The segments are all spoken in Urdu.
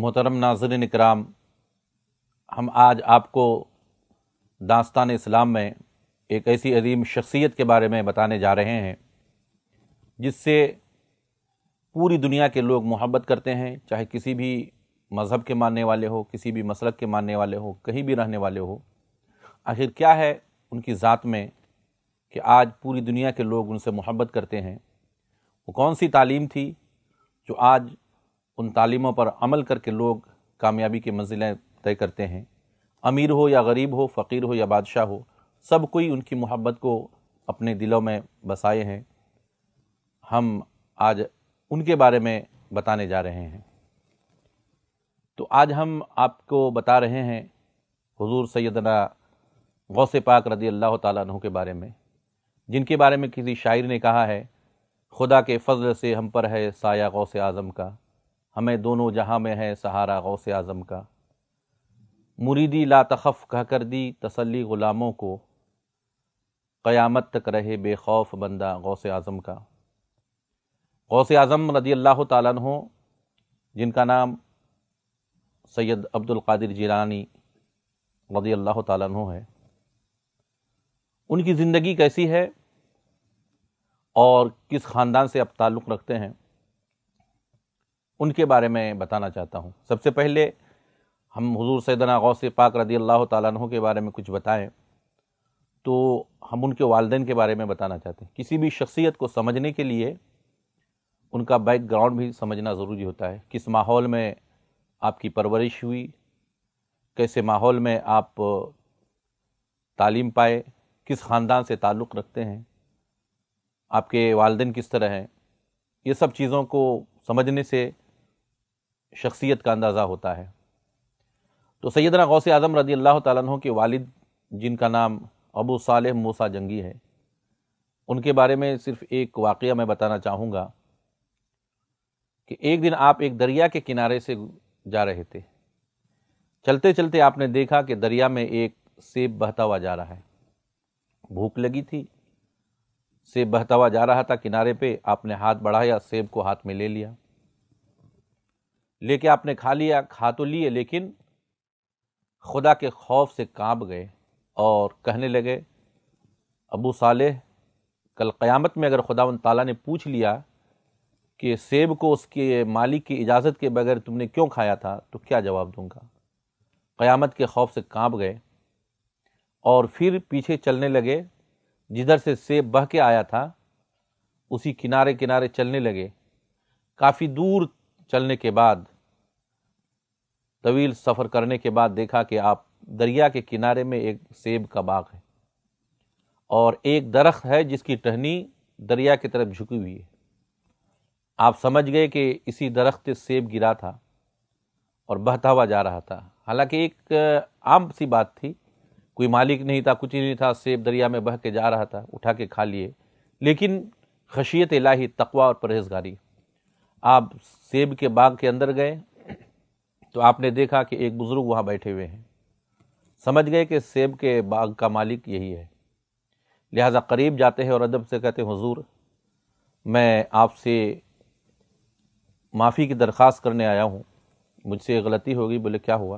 محترم ناظرین اکرام، ہم آج آپ کو داستان اسلام میں ایک ایسی عظیم شخصیت کے بارے میں بتانے جا رہے ہیں جس سے پوری دنیا کے لوگ محبت کرتے ہیں، چاہے کسی بھی مذہب کے ماننے والے ہو، کسی بھی مسلک کے ماننے والے ہو، کہیں بھی رہنے والے ہو۔ آخر کیا ہے ان کی ذات میں کہ آج پوری دنیا کے لوگ ان سے محبت کرتے ہیں؟ وہ کون سی تعلیم تھی جو آج ان تعلیموں پر عمل کر کے لوگ کامیابی کی منزلیں طے کرتے ہیں؟ امیر ہو یا غریب ہو، فقیر ہو یا بادشاہ ہو، سب کوئی ان کی محبت کو اپنے دلوں میں بسائے ہیں۔ ہم آج ان کے بارے میں بتانے جا رہے ہیں۔ تو آج ہم آپ کو بتا رہے ہیں حضور سیدنا غوث پاک رضی اللہ تعالیٰ عنہ کے بارے میں، جن کے بارے میں کسی شاعر نے کہا ہے، خدا کے فضل سے ہم پر ہے سایہ غوث اعظم کا، ہمیں دونوں جہاں میں ہے سہارا غوث اعظم کا، مریدی لا تخف کہہ کر دی تسلی غلاموں کو، قیامت تک رہے بے خوف بندہ غوث اعظم کا۔ غوث اعظم رضی اللہ تعالیٰ عنہ، جن کا نام سید عبد القادر جیلانی رضی اللہ تعالیٰ عنہ ہے، ان کی زندگی کیسی ہے اور کس خاندان سے اب تعلق رکھتے ہیں، ان کے بارے میں بتانا چاہتا ہوں۔ سب سے پہلے ہم حضور سیدنا غوث پاک رضی اللہ تعالیٰ عنہ کے بارے میں کچھ بتائیں تو ہم ان کے والدین کے بارے میں بتانا چاہتے ہیں۔ کسی بھی شخصیت کو سمجھنے کے لیے ان کا بیک گراؤنڈ بھی سمجھنا ضروری ہوتا ہے۔ کس ماحول میں آپ کی پرورش ہوئی، کیسے ماحول میں آپ تعلیم پائے، کس خاندان سے تعلق رکھتے ہیں، آپ کے والدین کس طرح ہیں، یہ سب چیزوں کو سمجھنے سے شخصیت کا اندازہ ہوتا ہے۔ تو سیدنا غوث اعظم رضی اللہ تعالیٰ عنہ کے والد، جن کا نام ابو صالح موسیٰ جنگی ہے، ان کے بارے میں صرف ایک واقعہ میں بتانا چاہوں گا کہ ایک دن آپ ایک دریا کے کنارے سے جا رہے تھے۔ چلتے چلتے آپ نے دیکھا کہ دریا میں ایک سیب بہتا ہوا جا رہا ہے۔ بھوک لگی تھی، سیب بہتا ہوا جا رہا تھا کنارے پہ، آپ نے ہاتھ بڑھایا، سیب کو ہاتھ میں لے لیا، لے کے آپ نے کھا لیا۔ کھا تو لیے لیکن خدا کے خوف سے کانپ گئے اور کہنے لگے، ابو صالح، کل قیامت میں اگر خداوند تعالیٰ نے پوچھ لیا کہ سیب کو اس کے مالک کی اجازت کے بغیر تم نے کیوں کھایا تھا تو کیا جواب دوں گا؟ قیامت کے خوف سے کانپ گئے اور پھر پیچھے چلنے لگے، جدھر سے سیب بہہ کے آیا تھا اسی کنارے کنارے چلنے لگے۔ کافی دور چلنے کے بعد، طویل سفر کرنے کے بعد دیکھا کہ آپ دریا کے کنارے میں ایک سیب کا باغ ہے اور ایک درخت ہے جس کی ٹہنی دریا کی طرف جھکی ہوئی ہے۔ آپ سمجھ گئے کہ اسی درخت سے سیب گرا تھا اور بہتا ہوا جا رہا تھا۔ حالانکہ ایک عام سی بات تھی، کوئی مالک نہیں تھا، کچھ نہیں تھا، سیب دریا میں بہہ کے جا رہا تھا، اٹھا کے کھا لیے۔ لیکن خشیت الہی، تقوی اور پرہیزگاری، آپ سیب کے باغ کے اندر گئے تو آپ نے دیکھا کہ ایک بزرگ وہاں بیٹھے ہوئے ہیں۔ سمجھ گئے کہ سیب کے باغ کا مالک یہی ہے، لہٰذا قریب جاتے ہیں اور ادب سے کہتے ہیں، حضور میں آپ سے معافی کی درخواست کرنے آیا ہوں، مجھ سے غلطی ہوگی۔ بولے کیا ہوا؟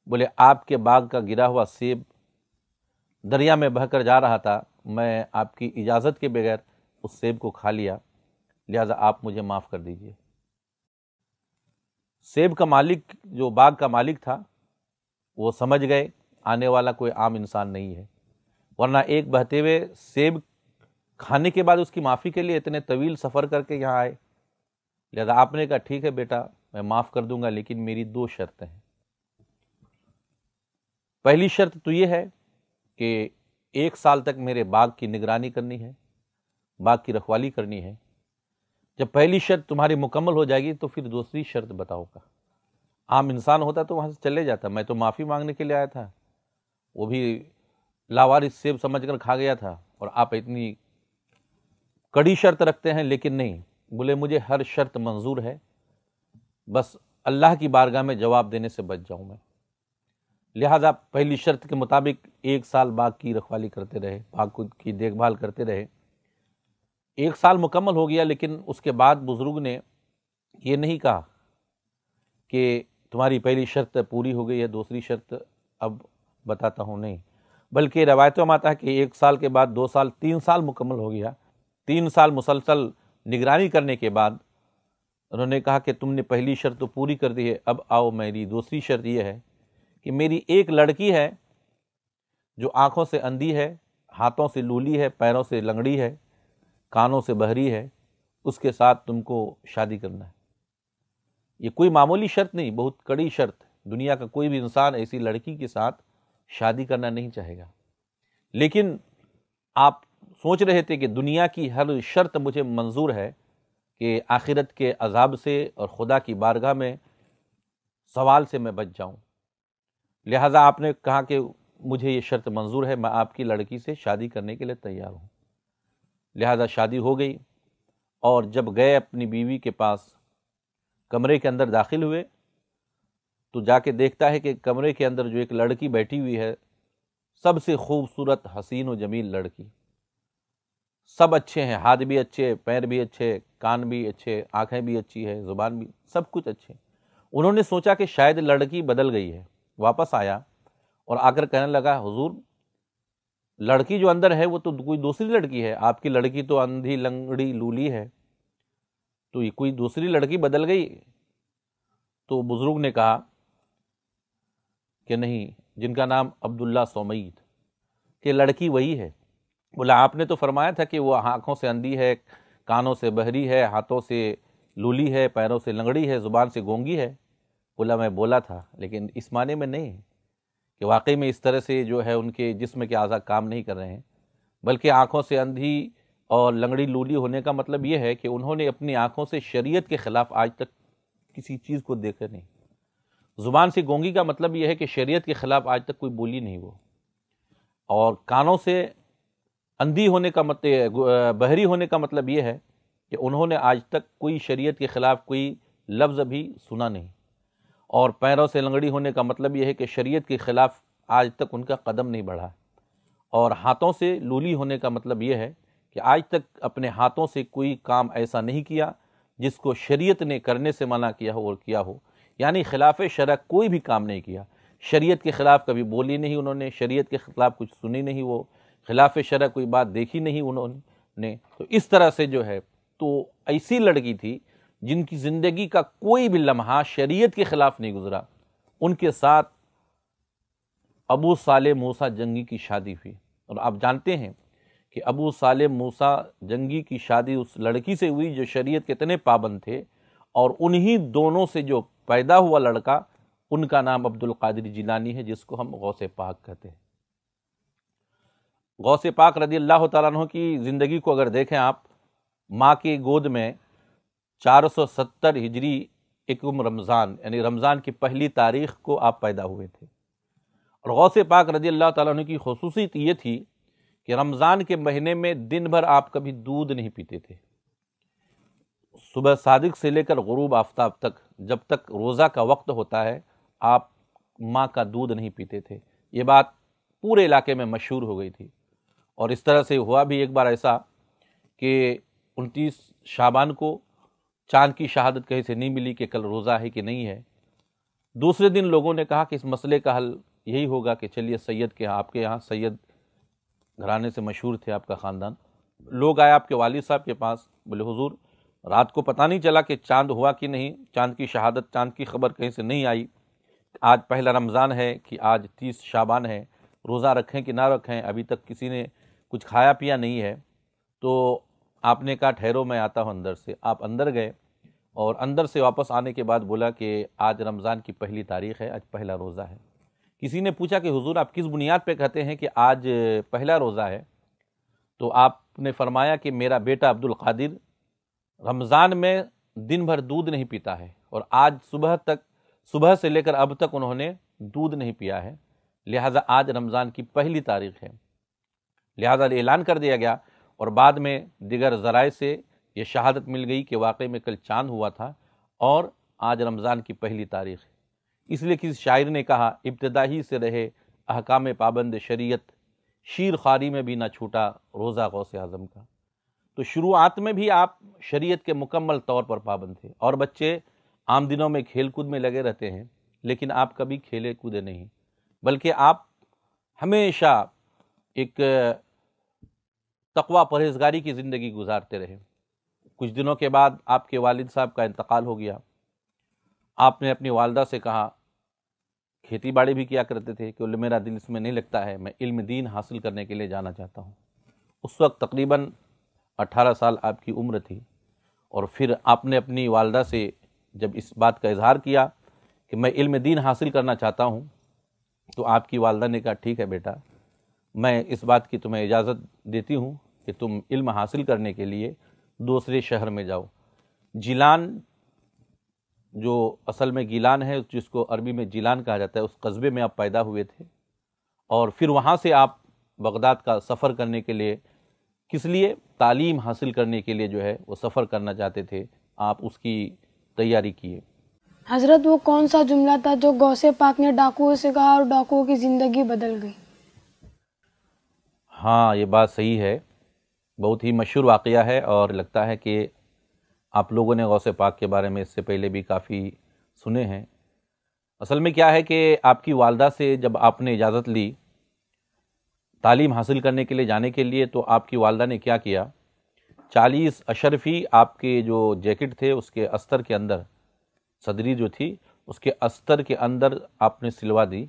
بولے آپ کے باغ کا گرا ہوا سیب دریا میں بہہ کر جا رہا تھا، میں آپ کی اجازت کے بغیر اس سیب کو کھا لیا، لہٰذا آپ مجھے معاف کر دیجئے۔ سیب کا مالک، جو باغ کا مالک تھا، وہ سمجھ گئے آنے والا کوئی عام انسان نہیں ہے، ورنہ ایک بہتے ہوئے سیب کھانے کے بعد اس کی معافی کے لیے اتنے طویل سفر کر کے یہاں آئے۔ لہذا آپ نے کہا، ٹھیک ہے بیٹا، میں معاف کر دوں گا، لیکن میری 2 شرطیں ہیں۔ پہلی شرط تو یہ ہے کہ 1 سال تک میرے باغ کی نگرانی کرنی ہے، باغ کی رکھوالی کرنی ہے۔ جب پہلی شرط تمہاری مکمل ہو جائے گی تو پھر دوسری شرط بتاؤ گا۔ عام انسان ہوتا تو وہاں سے چلے جاتا، میں تو معافی مانگنے کے لیے آیا تھا، وہ بھی لاوارث سیب سمجھ کر کھا گیا تھا، اور آپ اتنی کڑی شرط رکھتے ہیں۔ لیکن نہیں، بولے مجھے ہر شرط منظور ہے، بس اللہ کی بارگاہ میں جواب دینے سے بچ جاؤں میں۔ لہٰذا پہلی شرط کے مطابق 1 سال باغ کی رکھوالی کرتے رہے، باغ کی دیکھ بھال کرتے رہے۔ 1 سال مکمل ہو گیا، لیکن اس کے بعد بزرگ نے یہ نہیں کہا کہ تمہاری پہلی شرط پوری ہو گئی ہے، دوسری شرط اب بتاتا ہوں نہیں، بلکہ روایتوں میں آتا ہے کہ 1 سال کے بعد 2 سال 3 سال مکمل ہو گیا، 3 سال مسلسل نگرانی کرنے کے بعد انہوں نے کہا کہ تم نے پہلی شرط تو پوری کر دی ہے، اب آؤ میری دوسری شرط یہ ہے کہ میری ایک لڑکی ہے جو آنکھوں سے اندھی ہے، ہاتھوں سے لولی ہے، پیروں سے لنگڑی ہے، کانوں سے بہری ہے، اس کے ساتھ تم کو شادی کرنا ہے۔ یہ کوئی معمولی شرط نہیں، بہت کڑی شرط۔ دنیا کا کوئی بھی انسان ایسی لڑکی کے ساتھ شادی کرنا نہیں چاہے گا، لیکن آپ سوچ رہے تھے کہ دنیا کی ہر شرط مجھے منظور ہے کہ آخرت کے عذاب سے اور خدا کی بارگاہ میں سوال سے میں بچ جاؤں، لہٰذا آپ نے کہا کہ مجھے یہ شرط منظور ہے، میں آپ کی لڑکی سے شادی کرنے کے لیے تیار ہوں۔ لہٰذا شادی ہو گئی، اور جب گئے اپنی بیوی کے پاس، کمرے کے اندر داخل ہوئے تو جا کے دیکھتا ہے کہ کمرے کے اندر جو ایک لڑکی بیٹھی ہوئی ہے، سب سے خوبصورت حسین و جمیل لڑکی، سب اچھے ہیں، ہاتھ بھی اچھے، پیر بھی اچھے، کان بھی اچھے، آنکھیں بھی اچھی ہے، زبان بھی، سب کچھ اچھے۔ انہوں نے سوچا کہ شاید لڑکی بدل گئی ہے، واپس آیا اور آ کر کہنے لگا حضور لڑکی جو اندر ہے وہ تو کوئی دوسری لڑکی ہے، آپ کی لڑکی تو اندھی لنگڑی لولی ہے، تو یہ کوئی دوسری لڑکی بدل گئی؟ تو بزرگ نے کہا کہ نہیں، جن کا نام عبداللہ سومئی تھا، کہ لڑکی وہی ہے۔ بولا آپ نے تو فرمایا تھا کہ وہ آنکھوں سے اندھی ہے، کانوں سے بہری ہے، ہاتھوں سے لولی ہے، پیروں سے لنگڑی ہے، زبان سے گونگی ہے۔ بولا میں بولا تھا، لیکن اس معنی میں نہیں ہے کہ واقعی میں اس طرح سے جو ہے ان کے جسم کے اعضاء کام نہیں کر رہے ہیں، بلکہ آنکھوں سے اندھی اور لنگڑی لولی ہونے کا مطلب یہ ہے کہ انہوں نے اپنی آنکھوں سے شریعت کے خلاف آج تک کسی چیز کو دیکھا نہیں۔ زبان سے گونگی کا مطلب یہ ہے کہ شریعت کے خلاف آج تک کوئی بولی نہیں وہ، اور کانوں سے اندھی ہونے کا مطلب، بہری ہونے کا مطلب یہ ہے کہ انہوں نے آج تک کوئی شریعت کے خلاف کوئی لفظ بھی سنا نہیں، اور پیروں سے لنگڑی ہونے کا مطلب یہ ہے کہ شریعت کے خلاف آج تک ان کا قدم نہیں بڑھا، اور ہاتھوں سے لولی ہونے کا مطلب یہ ہے کہ آج تک اپنے ہاتھوں سے کوئی کام ایسا نہیں کیا جس کو شریعت نے کرنے سے منع کیا ہو اور کیا ہو، یعنی خلاف شرع کوئی بھی کام نہیں کیا، شریعت کے خلاف کبھی بولی نہیں انہوں نے، شریعت کے خلاف کچھ سنی نہیں، وہ خلاف شرع کوئی بات دیکھی نہیں انہوں نے۔ تو اس طرح سے جو ہے، تو ایسی لڑکی تھی جن کی زندگی کا کوئی بھی لمحہ شریعت کے خلاف نہیں گزرا، ان کے ساتھ ابو صالح موسیٰ جنگی کی شادی ہوئی۔ اور آپ جانتے ہیں کہ ابو صالح موسیٰ جنگی کی شادی اس لڑکی سے ہوئی جو شریعت کے اتنے پابند تھے، اور انہی دونوں سے جو پیدا ہوا لڑکا، ان کا نام عبد القادر جیلانی ہے، جس کو ہم غوث پاک کہتے ہیں۔ غوث پاک رضی اللہ تعالیٰ عنہ کی زندگی کو اگر دیکھیں آپ، ماں کی گود میں 470 ہجری یکم رمضان، یعنی رمضان کی پہلی تاریخ کو آپ پیدا ہوئے تھے۔ اور غوث پاک رضی اللہ تعالیٰ عنہ کی خصوصیت یہ تھی کہ رمضان کے مہینے میں دن بھر آپ کبھی دودھ نہیں پیتے تھے، صبح صادق سے لے کر غروب آفتاب تک، جب تک روزہ کا وقت ہوتا ہے آپ ماں کا دودھ نہیں پیتے تھے۔ یہ بات پورے علاقے میں مشہور ہو گئی تھی، اور اس طرح سے ہوا بھی ایک بار ایسا کہ 29 شعبان کو چاند کی شہادت کہیں سے نہیں ملی کہ کل روزہ ہے کہ نہیں ہے۔ دوسرے دن لوگوں نے کہا کہ اس مسئلے کا حل یہی ہوگا کہ چلیے سید کے آپ کے یہاں، سید گھرانے سے مشہور تھے آپ کا خاندان، لوگ آئے آپ کے والد صاحب کے پاس، بولے حضور رات کو پتہ نہیں چلا کہ چاند ہوا کہ نہیں، چاند کی شہادت، چاند کی خبر کہیں سے نہیں آئی، آج پہلا رمضان ہے کہ آج 30 شعبان ہے، روزہ رکھیں کہ نہ رکھیں، ابھی تک کسی نے کچھ کھایا پیا نہیں ہے۔ تو آپ نے کہا ٹھہرو میں آتا ہوں اندر سے۔ آپ اندر گئے، اور اندر سے واپس آنے کے بعد بولا کہ آج رمضان کی پہلی تاریخ ہے، آج پہلا روزہ ہے۔ کسی نے پوچھا کہ حضور آپ کس بنیاد پہ کہتے ہیں کہ آج پہلا روزہ ہے؟ تو آپ نے فرمایا کہ میرا بیٹا عبد القادر رمضان میں دن بھر دودھ نہیں پیتا ہے، اور آج صبح سے لے کر اب تک انہوں نے دودھ نہیں پیا ہے، لہٰذا آج رمضان کی پہلی تاریخ ہے۔ لہٰذا اعلان کر دیا گیا، اور بعد میں دیگر ذرائع سے یہ شہادت مل گئی کہ واقعی میں کل چاند ہوا تھا اور آج رمضان کی پہلی تاریخ ہے۔ اس لیے کسی شاعر نے کہا ابتدا ہی سے رہے احکام پابند شریعت، شیر خواری میں بھی نہ چھوٹا روزہ غوث اعظم کا۔ تو شروعات میں بھی آپ شریعت کے مکمل طور پر پابند تھے، اور بچے عام دنوں میں کھیل کود میں لگے رہتے ہیں، لیکن آپ کبھی کھیلے کودے نہیں، بلکہ آپ ہمیشہ ایک تقویٰ پرہیزگاری کی زندگی گزارتے رہے۔ کچھ دنوں کے بعد آپ کے والد صاحب کا انتقال ہو گیا۔ آپ نے اپنی والدہ سے کہا، کھیتی باڑی بھی کیا کرتے تھے، کہ میرا دل اس میں نہیں لگتا ہے، میں علم دین حاصل کرنے کے لیے جانا چاہتا ہوں۔ اس وقت تقریباً 18 سال آپ کی عمر تھی، اور پھر آپ نے اپنی والدہ سے جب اس بات کا اظہار کیا کہ میں علم دین حاصل کرنا چاہتا ہوں، تو آپ کی والدہ نے کہا ٹھیک ہے بیٹا، میں اس بات کی تمہیں اجازت دیتی ہوں کہ تم علم حاصل کرنے کے لیے دوسرے شہر میں جاؤ۔ جیلان، جو اصل میں گیلان ہے، جس کو عربی میں جیلان کہا جاتا ہے، اس قصبے میں آپ پیدا ہوئے تھے، اور پھر وہاں سے آپ بغداد کا سفر کرنے کے لیے، کس لیے؟ تعلیم حاصل کرنے کے لیے جو ہے وہ سفر کرنا چاہتے تھے، آپ اس کی تیاری کیے۔ حضرت وہ کون سا جملہ تھا جو غوث پاک نے ڈاکوؤں سے کہا اور ڈاکوؤں کی زندگی بدل گئی؟ ہاں، یہ بات صحیح ہے، بہت ہی مشہور واقعہ ہے، اور لگتا ہے کہ آپ لوگوں نے غوث پاک کے بارے میں اس سے پہلے بھی کافی سنے ہیں۔ اصل میں کیا ہے کہ آپ کی والدہ سے جب آپ نے اجازت لی تعلیم حاصل کرنے کے لیے جانے کے لیے، تو آپ کی والدہ نے کیا کیا، 40 اشرفی آپ کے جو جیکٹ تھے اس کے استر کے اندر، صدری جو تھی اس کے استر کے اندر آپ نے سلوا دی،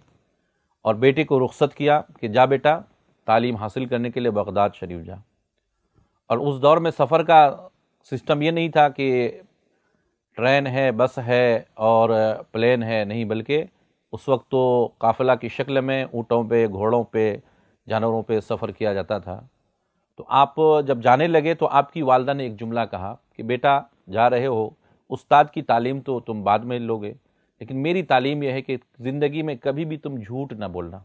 اور بیٹے کو رخصت کیا کہ جا بیٹا تعلیم حاصل کرنے کے لیے بغداد شریف جا۔ اور اس دور میں سفر کا سسٹم یہ نہیں تھا کہ ٹرین ہے، بس ہے اور پلین ہے، نہیں، بلکہ اس وقت تو قافلہ کی شکل میں اونٹوں پہ، گھوڑوں پہ، جانوروں پہ سفر کیا جاتا تھا۔ تو آپ جب جانے لگے تو آپ کی والدہ نے ایک جملہ کہا کہ بیٹا جا رہے ہو، استاد کی تعلیم تو تم بعد میں لوگے، لیکن میری تعلیم یہ ہے کہ زندگی میں کبھی بھی تم جھوٹ نہ بولنا،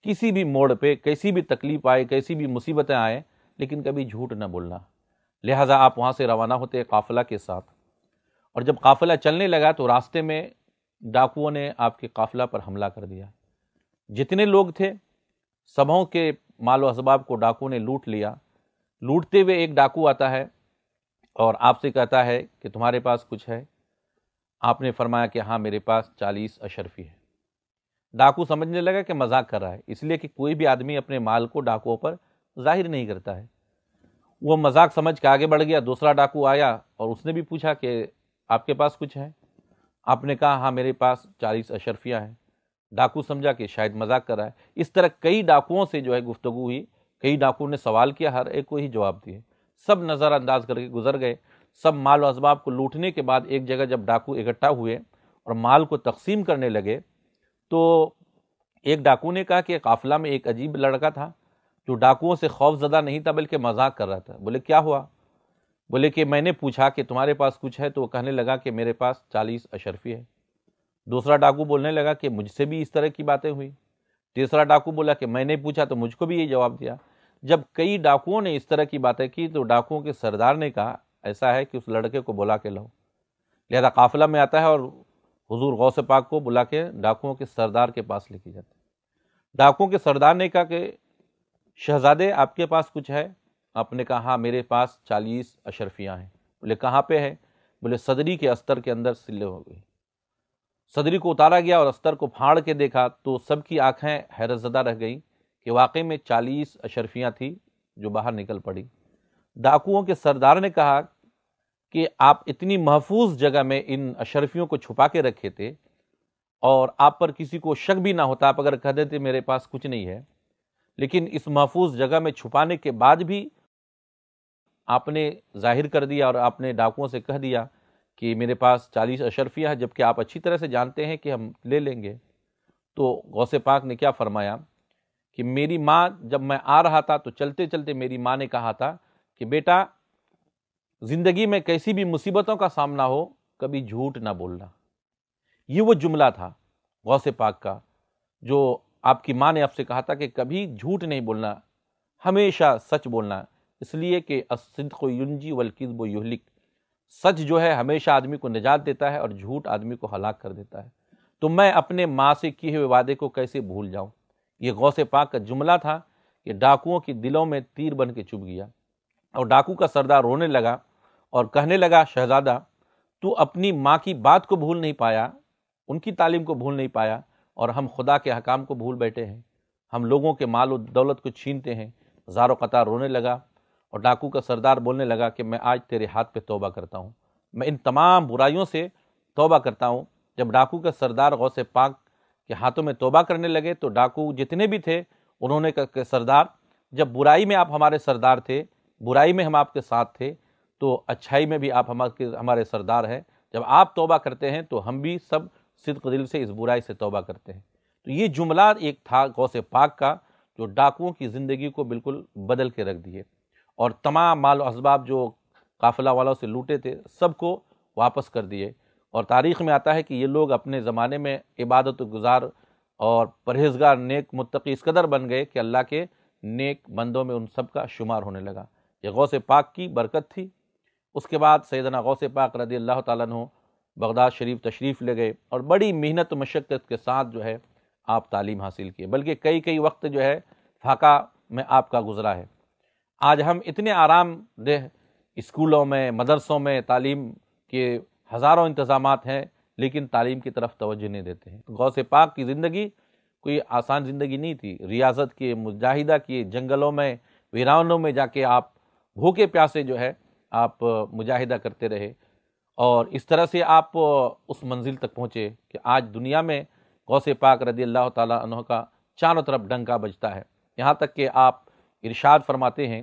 کسی بھی موڑ پہ کیسی بھی تکلیف آئے، کیسی بھی مصیبتیں آئے، لیکن کبھی جھوٹ نہ بولنا۔ لہٰذا آپ وہاں سے روانہ ہوتے قافلہ کے ساتھ، اور جب قافلہ چلنے لگا تو راستے میں ڈاکوؤں نے آپ کے قافلہ پر حملہ کر دیا۔ جتنے لوگ تھے سبھوں کے مال و اسباب کو ڈاکو نے لوٹ لیا۔ لوٹتے ہوئے ایک ڈاکو آتا ہے اور آپ سے کہتا ہے کہ تمہارے پاس کچھ ہے؟ آپ نے فرمایا کہ ہاں میرے پاس 40 اشرفی ہے۔ ڈاکو سمجھنے لگا کہ مذاق کر رہا ہے، اس لیے کہ کوئی بھی آدمی اپنے مال کو ڈاکوؤں پر ظاہر نہیں کرتا ہے۔ وہ مذاق سمجھ کے آگے بڑھ گیا۔ دوسرا ڈاکو آیا اور اس نے بھی پوچھا کہ آپ کے پاس کچھ ہے؟ آپ نے کہا ہاں میرے پاس 40 اشرفیاں ہیں۔ ڈاکو سمجھا کہ شاید مذاق کر رہا ہے۔ اس طرح کئی ڈاکوؤں سے جو ہے گفتگو ہوئی، کئی ڈاکوؤں نے سوال کیا، ہر ایک کو ہی جواب دیے، سب نظر انداز کر کے گزر گئے۔ سب مال و اسباب کو لوٹنے کے بعد ایک جگہ جب ڈاکو اکٹھا ہوئے اور مال کو تقسیم کرنے لگے، تو ایک ڈاکو نے کہا کہ قافلہ میں ایک عجیب لڑکا تھا جو ڈاکوؤں سے خوف زدہ نہیں تھا بلکہ مذاق کر رہا تھا۔ بولے کیا ہوا؟ بولے کہ میں نے پوچھا کہ تمہارے پاس کچھ ہے، تو وہ کہنے لگا کہ میرے پاس 40 اشرفی ہے۔ دوسرا ڈاکو بولنے لگا کہ مجھ سے بھی اس طرح کی باتیں ہوئی۔ تیسرا ڈاکو بولا کہ میں نے پوچھا تو مجھ کو بھی یہ جواب دیا۔ جب کئی ڈاکوؤں نے اس طرح کی باتیں کی تو ڈاکوؤں کے سردار نے کہا ایسا ہے کہ اس لڑکے کو بلا کے لاؤ۔ لہذا قافلہ میں آتا ہے اور حضور غوث پاک کو بلا کے ڈاکوؤں کے سردار کے پاس لے کے جاتے ہیں۔ ڈاکوؤں کے سردار نے کہا کہ شہزادے آپ کے پاس کچھ ہے؟ آپ نے کہا ہاں میرے پاس 40 اشرفیاں ہیں۔ بولے کہاں پہ ہے؟ بولے صدری کے استر کے اندر سلے ہو گئی۔ صدری کو اتارا گیا اور استر کو پھاڑ کے دیکھا تو سب کی آنکھیں حیرت زدہ رہ گئیں کہ واقعی میں 40 اشرفیاں تھیں جو باہر نکل پڑی۔ ڈاکوؤں کے سردار نے کہا کہ آپ اتنی محفوظ جگہ میں ان اشرفیوں کو چھپا کے رکھے تھے اور آپ پر کسی کو شک بھی نہ ہوتا، آپ اگر کہہ دیتے میرے پاس کچھ نہیں ہے، لیکن اس محفوظ جگہ میں چھپانے کے بعد بھی آپ نے ظاہر کر دیا اور آپ نے ڈاکوؤں سے کہہ دیا کہ میرے پاس 40 اشرفیہ ہے، جبکہ آپ اچھی طرح سے جانتے ہیں کہ ہم لے لیں گے۔ تو غوث پاک نے کیا فرمایا کہ میری ماں جب میں آ رہا تھا تو چلتے چلتے میری ماں نے کہا تھا کہ بیٹا زندگی میں کیسی بھی مصیبتوں کا سامنا ہو کبھی جھوٹ نہ بولنا۔ یہ وہ جملہ تھا غوث پاک کا جو آپ کی ماں نے آپ سے کہا تھا کہ کبھی جھوٹ نہیں بولنا، ہمیشہ سچ بولنا، اس لیے کہ الصدق ینجی والکذب یہلک، سچ جو ہے ہمیشہ آدمی کو نجات دیتا ہے اور جھوٹ آدمی کو ہلاک کر دیتا ہے۔ تو میں اپنے ماں سے کیے ہوئے وعدے کو کیسے بھول جاؤں؟ یہ غوث پاک کا جملہ تھا کہ ڈاکوؤں کے دلوں میں تیر بن کے چبھ گیا، اور ڈاکو کا سردار رونے لگا اور کہنے لگا شہزادہ تو اپنی ماں کی بات کو بھول نہیں پایا، ان کی تعلیم کو بھول نہیں پایا اور ہم خدا کے احکام کو بھول بیٹھے ہیں. ہم لوگوں کے مال و دولت کو چھینتے ہیں. زار و قطار رونے لگا اور ڈاکو کا سردار بولنے لگا کہ میں آج تیرے ہاتھ پہ توبہ کرتا ہوں، میں ان تمام برائیوں سے توبہ کرتا ہوں. جب ڈاکو کا سردار غوث پاک کے ہاتھوں میں توبہ کرنے لگے تو ڈاکو جتنے بھی تھے انہوں نے کہا کہ سردار، جب برائی میں آپ ہمارے سردار تھے، برائی میں ہم آپ کے ساتھ تھے، تو اچھائی میں بھی آپ ہمارے سردار ہیں. جب آپ توبہ کرتے ہیں تو ہم بھی سب صدق دل سے اس برائی سے توبہ کرتے ہیں. تو یہ جملہ ایک تھا غوث پاک کا جو ڈاکوؤں کی زندگی کو بالکل بدل کے رکھ دیے، اور تمام مال و اسباب جو قافلہ والوں سے لوٹے تھے سب کو واپس کر دیے. اور تاریخ میں آتا ہے کہ یہ لوگ اپنے زمانے میں عبادت گزار اور پرہیزگار نیک متقی اس قدر بن گئے کہ اللہ کے نیک بندوں میں ان سب کا شمار ہونے لگا. یہ غوث پاک کی برکت تھی. اس کے بعد سیدنا غوث پاک رضی اللہ تعالیٰ عنہ بغداد شریف تشریف لے گئے اور بڑی محنت و مشقت کے ساتھ جو ہے آپ تعلیم حاصل کیے، بلکہ کئی وقت جو ہے فاقہ میں آپ کا گزرا ہے. آج ہم اتنے آرام دہ اسکولوں میں مدرسوں میں تعلیم کے ہزاروں انتظامات ہیں لیکن تعلیم کی طرف توجہ نہیں دیتے ہیں. غوث پاک کی زندگی کوئی آسان زندگی نہیں تھی. ریاضت کیے، مجاہدہ کیے، جنگلوں میں ویرانوں میں جا کے آپ بھوکے پیاسے جو ہے آپ مجاہدہ کرتے رہے، اور اس طرح سے آپ اس منزل تک پہنچے کہ آج دنیا میں غوث پاک رضی اللہ تعالیٰ عنہ کا چاروں طرف ڈنکا بجتا ہے. یہاں تک کہ آپ ارشاد فرماتے ہیں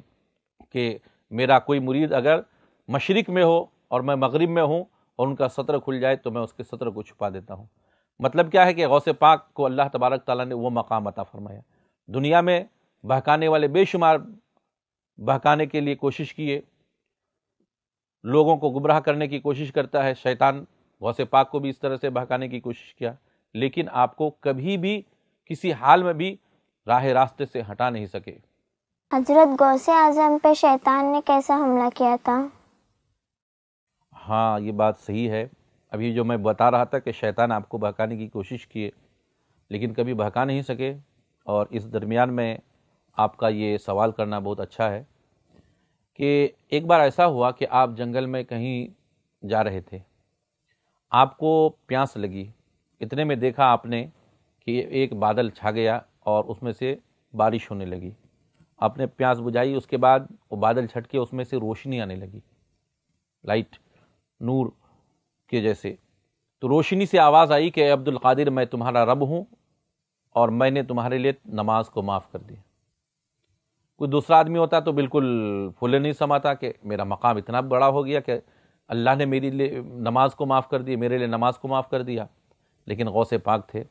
کہ میرا کوئی مرید اگر مشرق میں ہو اور میں مغرب میں ہوں اور ان کا سطر کھل جائے تو میں اس کے سطر کو چھپا دیتا ہوں. مطلب کیا ہے کہ غوث پاک کو اللہ تبارک تعالیٰ نے وہ مقام عطا فرمایا. دنیا میں بہکانے والے بے شمار بہکانے کے لیے کوشش کیے، لوگوں کو گمراہ کرنے کی کوشش کرتا ہے شیطان. غوث پاک کو بھی اس طرح سے بہکانے کی کوشش کیا، لیکن آپ کو کبھی بھی کسی حال میں بھی راہ راستے سے ہٹا نہیں سکے. حضرت غوث اعظم پہ شیطان نے کیسا حملہ کیا تھا؟ ہاں یہ بات صحیح ہے. ابھی جو میں بتا رہا تھا کہ شیطان آپ کو بہکانے کی کوشش کیے لیکن کبھی بہکا نہیں سکے. اور اس درمیان میں آپ کا یہ سوال کرنا بہت اچھا ہے کہ ایک بار ایسا ہوا کہ آپ جنگل میں کہیں جا رہے تھے، آپ کو پیاس لگی. اتنے میں دیکھا آپ نے کہ ایک بادل چھا گیا اور اس میں سے بارش ہونے لگی. آپ نے پیاس بجھائی، اس کے بعد وہ بادل چھٹ کے اس میں سے روشنی آنے لگی، لائٹ، نور کے جیسے. تو روشنی سے آواز آئی کہ اے عبد القادر، میں تمہارا رب ہوں اور میں نے تمہارے لیے نماز کو معاف کر دیا. کوئی دوسرا آدمی ہوتا تو بالکل پھولے نہیں سماتا کہ میرا مقام اتنا بڑا ہو گیا کہ اللہ نے میری لیے نماز کو معاف کر دی، میرے لیے نماز کو معاف کر دیا. لیکن غوث پاک تھے،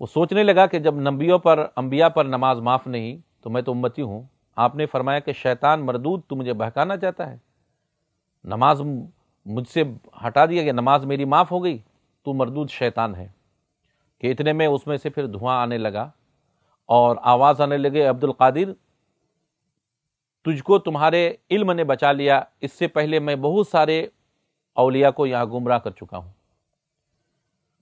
وہ سوچنے لگا کہ جب انبیاء پر نماز معاف نہیں تو میں تو امتی ہوں. آپ نے فرمایا کہ شیطان مردود، تو مجھے بہکانا چاہتا ہے، نماز مجھ سے ہٹا دیا کہ نماز میری معاف ہو گئی، تو مردود شیطان ہے. کہ اتنے میں اس میں سے پھر دھواں آنے لگا اور آواز آنے لگے، عبد القادر تجھ کو تمہارے علم نے بچا لیا، اس سے پہلے میں بہت سارے اولیاء کو یہاں گمراہ کر چکا ہوں.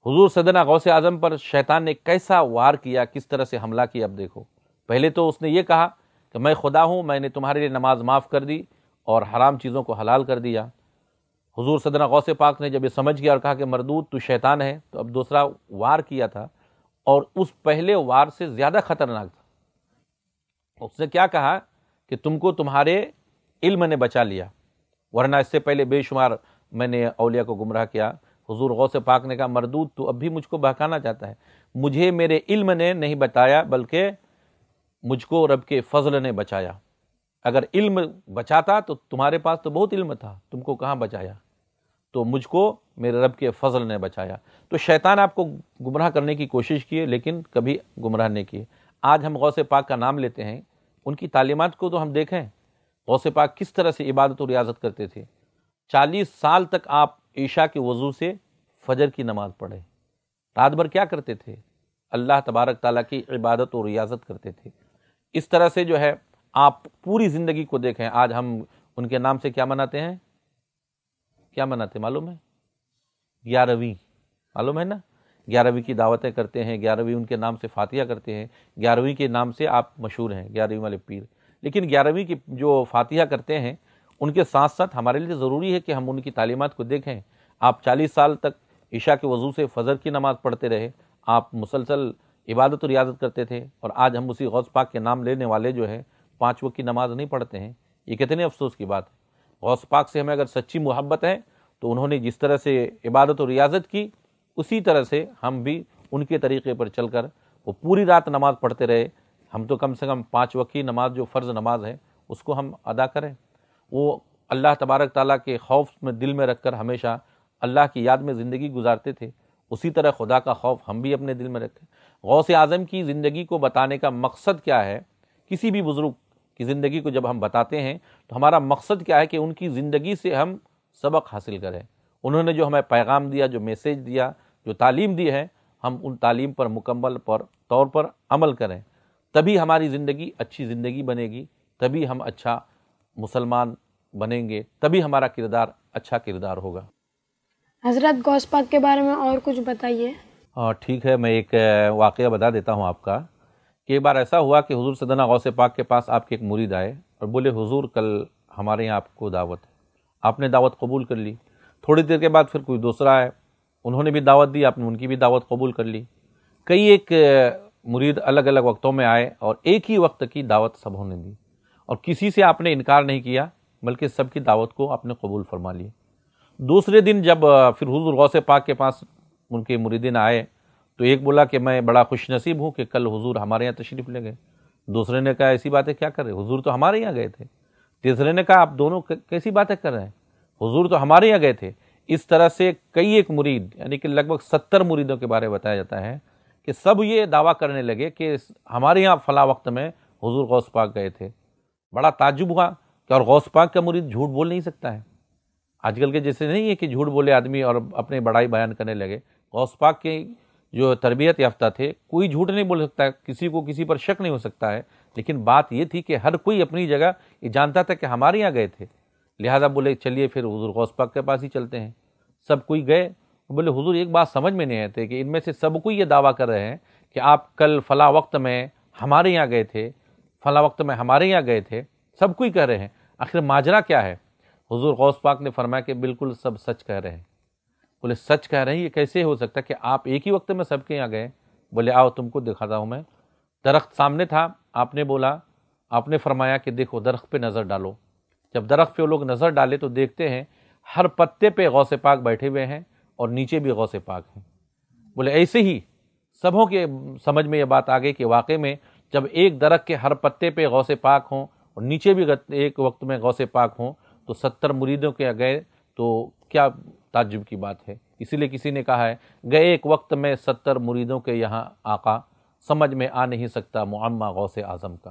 حضور سیدنا غوث اعظم پر شیطان نے کیسا وار کیا، کس طرح سے حملہ کیا. اب دیکھو، پہلے تو اس نے یہ کہا کہ میں خدا ہوں، میں نے تمہارے لیے نماز معاف کر دی اور حرام چیزوں کو حلال کر دیا. حضور سیدنا غوث پاک نے جب یہ سمجھ گیا اور کہا کہ مردود تو شیطان ہے، تو اب دوسرا وار کیا تھا اور اس پہلے وار سے زیادہ خطرناک تھا. اس نے کیا کہا کہ تم کو تمہارے علم نے بچا لیا، ورنہ اس سے پہلے بے شمار میں نے اولیاء کو گمراہ کیا. حضور غوث پاک نے کہا مردود تو اب بھی مجھ کو بہکانا چاہتا ہے، مجھے میرے علم نے نہیں بتایا بلکہ مجھ کو رب کے فضل نے بچایا. اگر علم بچاتا تو تمہارے پاس تو بہت علم تھا، تم کو کہاں بچایا، تو مجھ کو میرے رب کے فضل نے بچایا. تو شیطان آپ کو گمراہ کرنے کی کوشش کیے لیکن کبھی گمراہ نہیں کیے. آج ہم غوث پاک کا نام لیتے ہیں، ان کی تعلیمات کو تو ہم دیکھیں، غوث پاک کس طرح سے عبادت و ریاضت کرتے تھے. 40 سال تک آپ عشاء کے وضو سے فجر کی نماز پڑھے، رات بھر کیا کرتے تھے؟ اللہ تبارک تعالیٰ کی عبادت و ریاضت کرتے تھے. اس طرح سے جو ہے آپ پوری زندگی کو دیکھیں. آج ہم ان کے نام سے کیا مناتے ہیں؟ کیا مناتے معلوم ہے؟ 11ویں، معلوم ہے نا؟ 11ویں کی دعوتیں کرتے ہیں، 11ویں ان کے نام سے فاتحہ کرتے ہیں، 11ویں کے نام سے آپ مشہور ہیں، 11ویں والے پیر. لیکن 11ویں کی جو فاتحہ کرتے ہیں ان کے ساتھ ساتھ ہمارے لیے ضروری ہے کہ ہم ان کی تعلیمات کو دیکھیں. آپ 40 سال تک عشاء کے وضو سے فجر کی نماز پڑھتے رہے، آپ مسلسل عبادت و ریاضت کرتے تھے، اور آج ہم اسی غوث پاک کے نام لینے والے جو ہے 5 وقت کی نماز نہیں پڑھتے ہیں۔ یہ کتنے افسوس کی بات ہے۔ غوث پاک سے ہمیں اگر سچی محبت ہے تو انہوں نے جس طرح سے عبادت و ریاضت کی، اسی طرح سے ہم بھی ان کے طریقے پر چل کر وہ پوری رات نماز پڑھتے رہے۔ ہم تو کم سے کم 5 وقت کی نماز جو فرض نماز ہے اس کو ہم ادا کریں۔ وہ اللہ تبارک تعالیٰ کے خوف میں دل میں رکھ کر ہمیشہ اللہ کی یاد میں زندگی گزارتے تھے، اسی طرح خدا کا خوف ہم بھی اپنے دل میں رکھیں۔ غوث اعظم کی زندگی کو بتانے کا مقصد کیا ہے؟ کسی بھی بزرگ کی زندگی کو جب ہم بتاتے ہیں تو ہمارا مقصد کیا ہے کہ ان کی زندگی سے ہم سبق حاصل کریں۔ انہوں نے جو ہمیں پیغام دیا، جو میسیج دیا، جو تعلیم دی ہے، ہم ان تعلیم پر مکمل طور پر عمل کریں، تبھی ہماری زندگی اچھی زندگی بنے گی، تبھی ہم اچھا مسلمان بنیں گے، تبھی ہمارا کردار اچھا کردار ہوگا۔ حضرت غوث پاک کے بارے میں اور کچھ بتائیے۔ ٹھیک ہے، میں ایک واقعہ بتا دیتا ہوں آپ کا، کہ ایک بار ایسا ہوا کہ حضور سیدنا غوث پاک کے پاس آپ کے ایک مرید آئے اور بولے حضور کل ہمارے یہاں آپ کو دعوت ہے۔ آپ نے دعوت قبول کر لی۔ تھوڑی دیر کے بعد پھر کوئی دوسرا آئے، انہوں نے بھی دعوت دی، آپ نے ان کی بھی دعوت قبول کر لی۔ کئی ایک مرید الگ الگ وقتوں میں آئے اور ایک ہی وقت کی دعوت سبھوں نے دی، اور کسی سے آپ نے انکار نہیں کیا، بلکہ سب کی دعوت کو آپ نے قبول فرما لی۔ دوسرے دن جب پھر حضور غوث پاک کے پاس ان کے مریدین آئے تو ایک بولا کہ میں بڑا خوش نصیب ہوں کہ کل حضور ہمارے یہاں تشریف لے گئے۔ دوسرے نے کہا ایسی باتیں کیا کر رہے، حضور تو ہمارے یہاں گئے تھے۔ تیسرے نے کہا آپ دونوں کیسی باتیں کر رہے ہیں، حضور تو ہمارے یہاں گئے تھے۔ اس طرح سے کئی ایک مرید، یعنی کہ لگ بھگ 70 مریدوں کے بارے میں بتایا جاتا ہے کہ سب یہ دعویٰ کرنے لگے کہ ہمارے یہاں فلاں وقت میں حضور غوث پاک گئے تھے۔ بڑا تعجب ہوا کہ اور غوث پاک کا مرید جھوٹ بول نہیں سکتا ہے۔ آج کل کے جیسے نہیں ہے کہ جھوٹ بولے آدمی اور اپنے بڑائی بیان کرنے لگے۔ غوث پاک کے جو تربیت یافتہ تھے، کوئی جھوٹ نہیں بول سکتا ہے، کسی کو کسی پر شک نہیں ہو سکتا ہے، لیکن بات یہ تھی کہ ہر کوئی اپنی جگہ یہ جانتا تھا کہ ہمارے یہاں گئے تھے، لہذا بولے چلیے پھر حضور غوث پاک کے پاس ہی چلتے ہیں۔ سب کوئی گئے، بولے حضور ایک بات سمجھ میں نہیں آتے کہ ان میں سے سب کوئی یہ دعویٰ کر رہے ہیں کہ آپ کل فلاں وقت میں ہمارے یہاں گئے تھے، فلاں وقت میں ہمارے یہاں گئے تھے، سب کوئی کہہ رہے ہیں، آخر ماجرا کیا ہے؟ حضور غوث پاک نے فرمایا کہ بالکل سب سچ کہہ رہے ہیں۔ بولے سچ کہہ رہے ہیں، یہ کیسے ہو سکتا ہے کہ آپ ایک ہی وقت میں سب کے یہاں گئے؟ بولے آؤ تم کو دکھاتا ہوں میں۔ درخت سامنے تھا، آپ نے بولا، آپ نے فرمایا کہ دیکھو درخت پہ نظر ڈالو۔ جب درخت پہ وہ لوگ نظر ڈالے تو دیکھتے ہیں ہر پتے پہ غوث پاک بیٹھے ہوئے ہیں اور نیچے بھی غوث پاک ہیں۔ بولے ایسے ہی سبوں کے سمجھ میں یہ بات آ گئی کہ واقعے میں جب ایک درخت کے ہر پتے پہ غوث پاک ہوں اور نیچے بھی ایک وقت میں غوث پاک ہوں تو 70 مریدوں کے گئے تو کیا تعجب کی بات ہے۔ اسی لیے کسی نے کہا ہے گئے ایک وقت میں 70 مریدوں کے یہاں آقا، سمجھ میں آ نہیں سکتا معمہ غوث اعظم کا۔